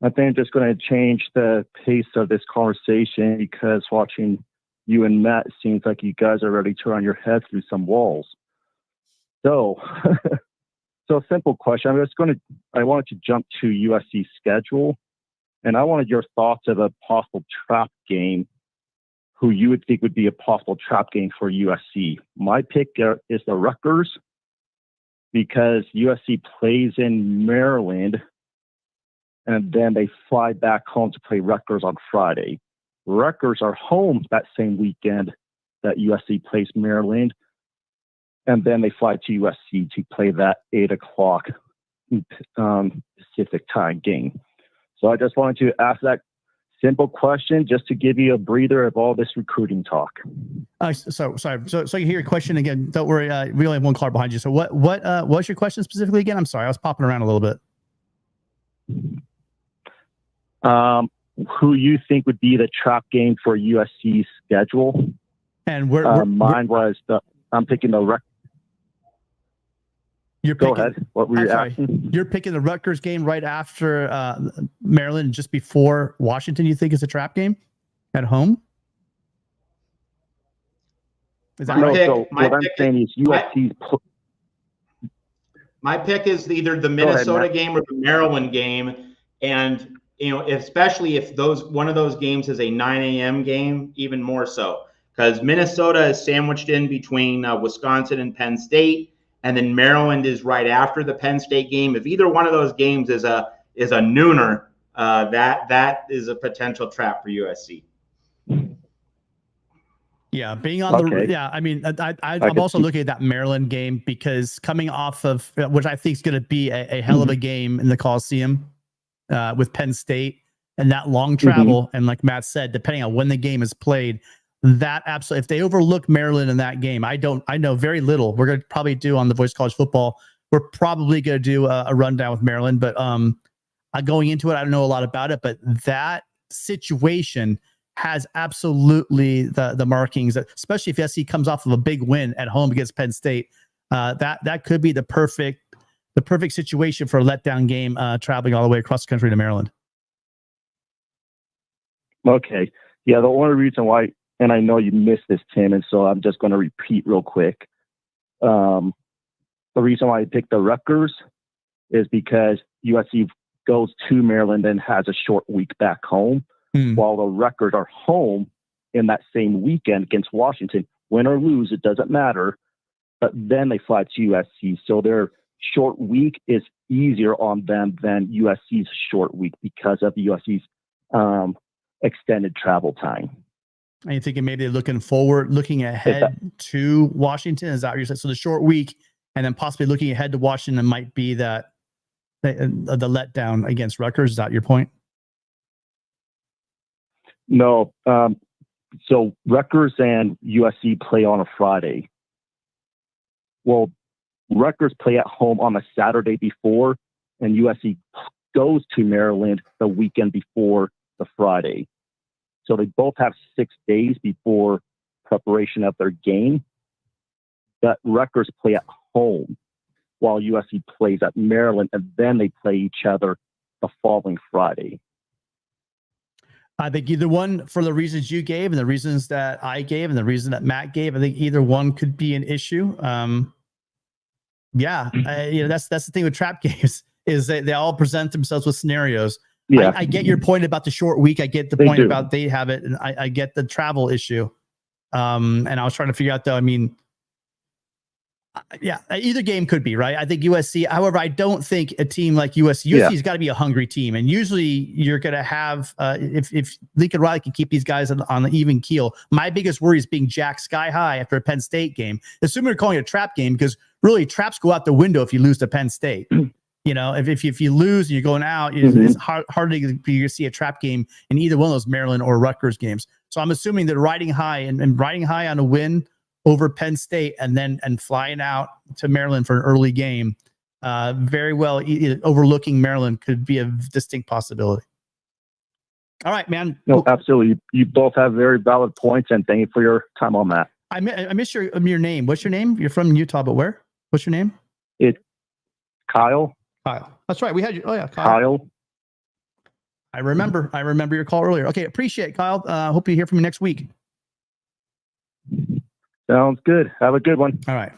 I think I'm just going to change the pace of this conversation because watching you and Matt, it seems like you guys are ready to run your head through some walls. So, so a simple question. I wanted to jump to USC schedule, and I wanted your thoughts of a possible trap game, who you would think would be a possible trap game for USC. My pick is the Rutgers, because USC plays in Maryland, and then they fly back home to play Rutgers on Friday. Rutgers are home that same weekend that USC plays Maryland, and then they fly to USC to play that 8 o'clock Pacific time game. So I just wanted to ask that simple question just to give you a breather of all this recruiting talk. So you hear your question again. Don't worry, we only have one car behind you. So what's your question specifically again? I'm sorry, I was popping around a little bit. Who you think would be the trap game for USC's schedule? And I'm picking the Go ahead. What were you asking? You're picking the Rutgers game right after Maryland, just before Washington. You think is a trap game at home? Is that right? So what I'm saying is USC's. My pick is either the Minnesota game or the Maryland game, and especially if one of those games is a 9 a.m. game, even more so, because Minnesota is sandwiched in between Wisconsin and Penn State. And then Maryland is right after the Penn State game. If either one of those games is a nooner, that is a potential trap for USC. Yeah, being on I mean, I'm also looking at that Maryland game because coming off of which I think is going to be a hell of a game in the Coliseum with Penn State and that long travel, and like Matt said, depending on when the game is played. That absolutely, if they overlook Maryland in that game, I know very little. We're going to probably do on the Voice College Football. We're probably going to do a rundown with Maryland, but going into it, I don't know a lot about it, but that situation has absolutely the markings, especially if SC comes off of a big win at home against Penn State. That could be the perfect situation for a letdown game, traveling all the way across the country to Maryland. Okay. Yeah, the only reason why, and I know you missed this, Tim, and so I'm just going to repeat real quick. The reason why I picked the Rutgers is because USC goes to Maryland and has a short week back home, while the Rutgers are home in that same weekend against Washington. Win or lose, it doesn't matter. But then they fly to USC. So their short week is easier on them than USC's short week because of USC's extended travel time. Are you thinking maybe they're looking ahead to Washington? Is that what you're saying? So the short week and then possibly looking ahead to Washington might be the letdown against Rutgers. Is that your point? No. So Rutgers and USC play on a Friday. Well, Rutgers play at home on the Saturday before, and USC goes to Maryland the weekend before the Friday. So they both have 6 days before preparation of their game. But Rutgers play at home while USC plays at Maryland, and then they play each other the following Friday. I think either one, for the reasons you gave and the reasons that I gave and the reason that Matt gave, I think either one could be an issue. That's the thing with trap games is that they all present themselves with scenarios. Yeah. I get your point about the short week. I get the point about they have it, and I get the travel issue. And I was trying to figure out though. I mean, either game could be right. I think USC. However, I don't think a team like USC has got to be a hungry team, and usually you're going to have if Lincoln Riley can keep these guys on the even keel. My biggest worry is being jacked sky high after a Penn State game. Assuming we're calling it a trap game, because really traps go out the window if you lose to Penn State. If you lose and you're going out, it's hard to see a trap game in either one of those Maryland or Rutgers games. So I'm assuming that riding high and riding high on a win over Penn State and flying out to Maryland for an early game, very well overlooking Maryland could be a distinct possibility. All right, man. No, absolutely. You both have very valid points, and thank you for your time on that. I miss your name. What's your name? You're from Utah, but where? What's your name? It's Kyle. Kyle. That's right. We had you. Oh yeah, Kyle. I remember your call earlier. Okay, appreciate it, Kyle. Hope you hear from me next week. Sounds good. Have a good one. All right.